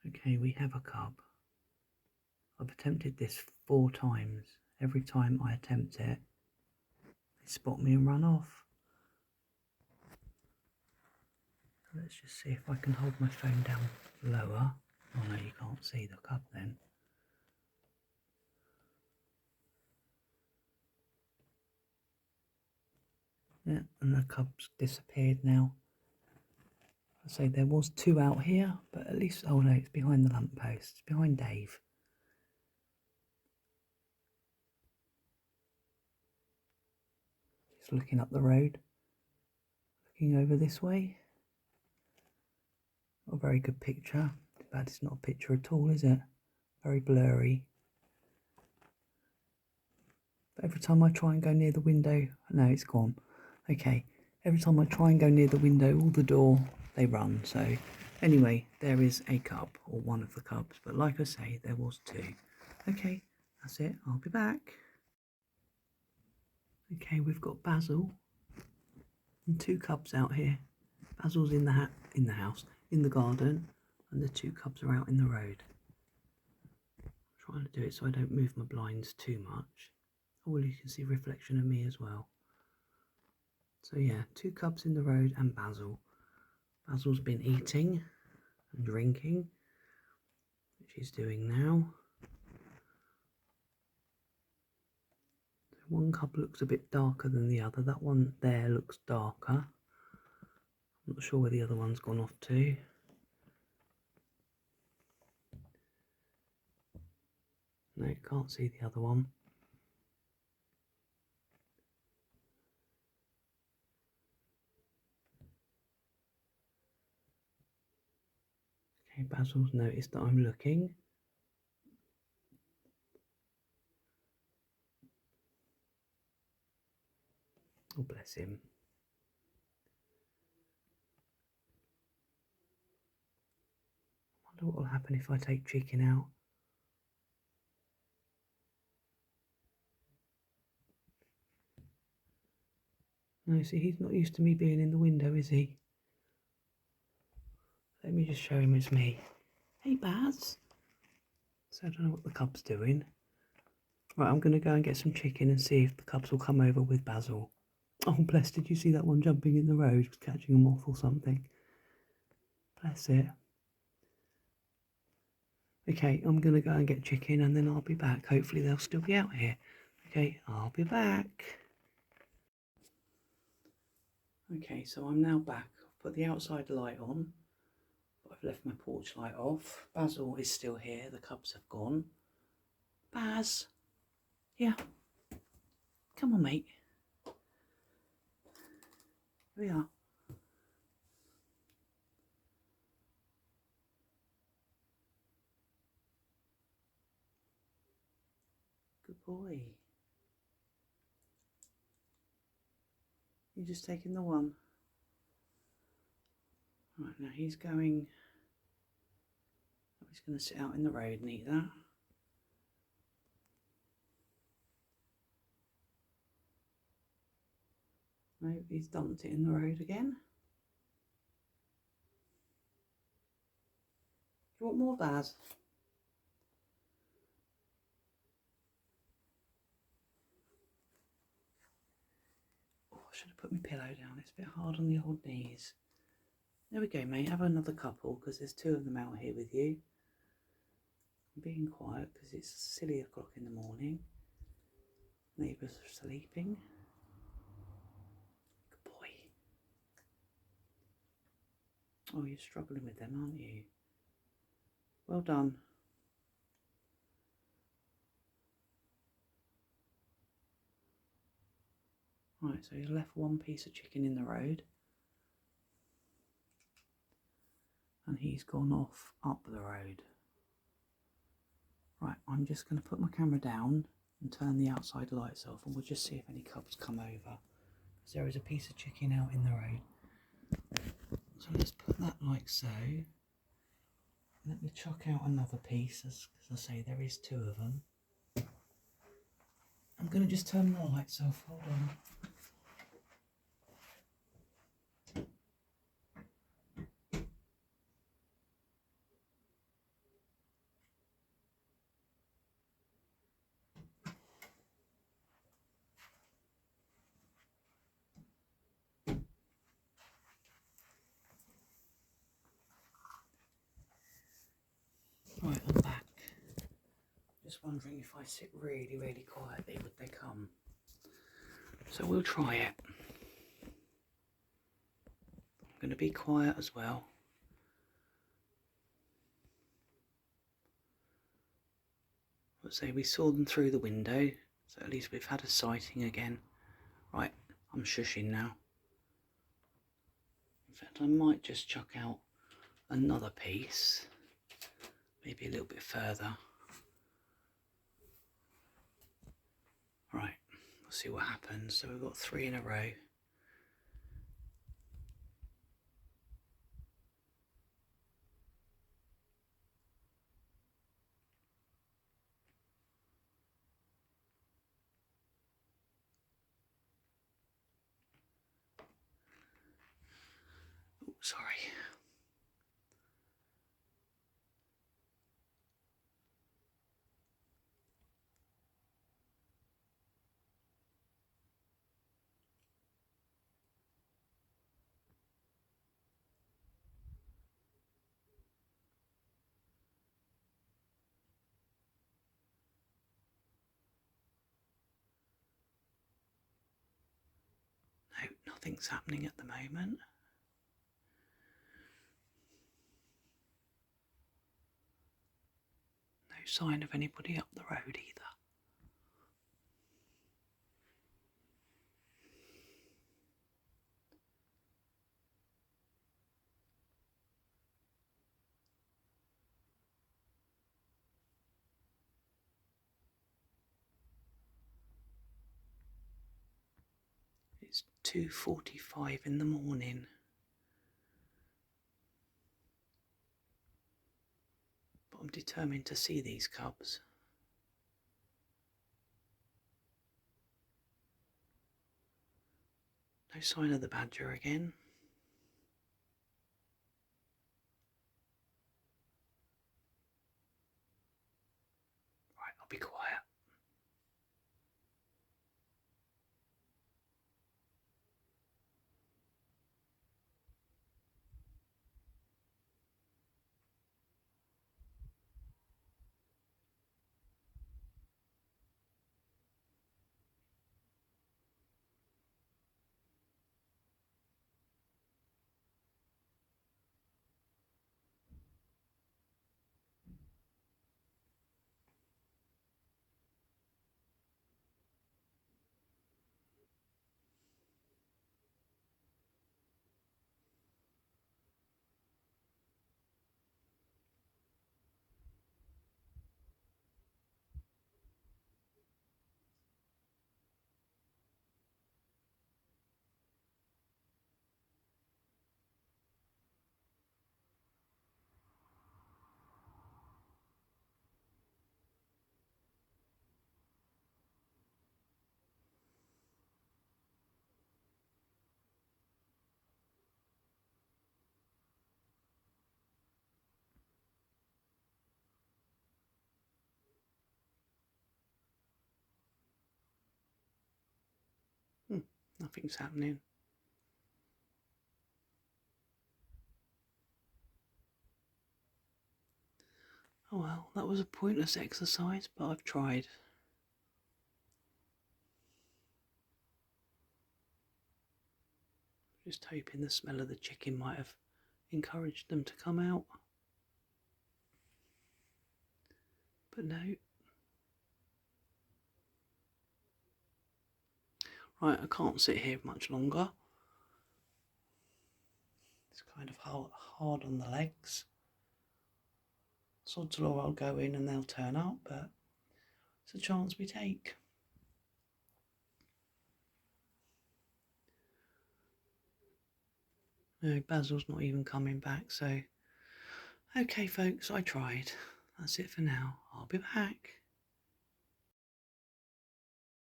Okay, we have a cub. I've attempted this 4 times. Every time I attempt it, they spot me and run off. Let's just see if I can hold my phone down lower. Oh no, you can't see the cub then. Yeah, and the cub's disappeared now. I say there was 2 out here, but at least, oh no, it's behind the lamppost. It's behind Dave. He's looking up the road, looking over this way. Not a very good picture. Too bad it's not a picture at all, is it? Very blurry. But every time I try and go near the window, no, it's gone. Okay, every time I try and go near the window or the door, they run. So anyway, there is a cub, or one of the cubs, but like I say, there was 2. Okay, that's it. I'll be back. Okay, we've got Basil and 2 cubs out here. Basil's in the house, in the garden, and the 2 cubs are out in the road. I'm trying to do it so I don't move my blinds too much. Oh, well, you can see reflection of me as well. So yeah, 2 cubs in the road and Basil. Basil's been eating and drinking, which he's doing now. One cub looks a bit darker than the other. That one there looks darker. I'm not sure where the other one's gone off to. No, can't see the other one. Okay, Basil's noticed that I'm looking. Oh, bless him. I wonder what will happen if I take Chicken out. No, see, he's not used to me being in the window, is he? Let me just show him it's me. Hey, Baz. So I don't know what the cub's doing. Right, I'm going to go and get some chicken and see if the cubs will come over with Basil. Oh, bless, did you see that one jumping in the road, was catching a moth or something? Bless it. Okay, I'm going to go and get chicken and then I'll be back. Hopefully they'll still be out here. Okay, I'll be back. Okay, so I'm now back. I've put the outside light on, but I've left my porch light off. Basil is still here, the cubs have gone. Baz, yeah, come on mate. Here we are. Good boy. You're just taking the one. Right, now he's going to sit out in the road and eat that. No, he's dumped it in the road again. Do you want more, Baz? Oh, I should have put my pillow down. It's a bit hard on the old knees. There we go, mate. Have another couple because there's 2 of them out here with you. I'm being quiet because it's silly o'clock in the morning. Neighbours are sleeping. Good boy. Oh, you're struggling with them, aren't you? Well done. Right, so he's left 1 piece of chicken in the road. And he's gone off up the road. Right, I'm just going to put my camera down and turn the outside lights off and we'll just see if any cubs come over. Because there is a piece of chicken out in the road. So let's put that like so. Let me chuck out another piece, as I say there is 2 of them. I'm going to just turn the lights off, hold on. Right, I'm back. Just wondering if I sit really, really quietly, would they come? So we'll try it. I'm going to be quiet as well. Let's say we saw them through the window, so at least we've had a sighting again. Right, I'm shushing now. In fact, I might just chuck out another piece, maybe a little bit further. Right, we'll see what happens. So we've got 3 in a row. Oh, sorry. No, nothing's happening at the moment. No sign of anybody up the road either. It's 2:45 in the morning. But I'm determined to see these cubs. No sign of the badger again. Right, I'll be quiet. Nothing's happening. Oh well, that was a pointless exercise, but I've tried. Just hoping the smell of the chicken might have encouraged them to come out. But no. Right, I can't sit here much longer. It's kind of hard on the legs. Sod's law, I'll go in and they'll turn up, but it's a chance we take. No, Basil's not even coming back, so... Okay, folks, I tried. That's it for now. I'll be back.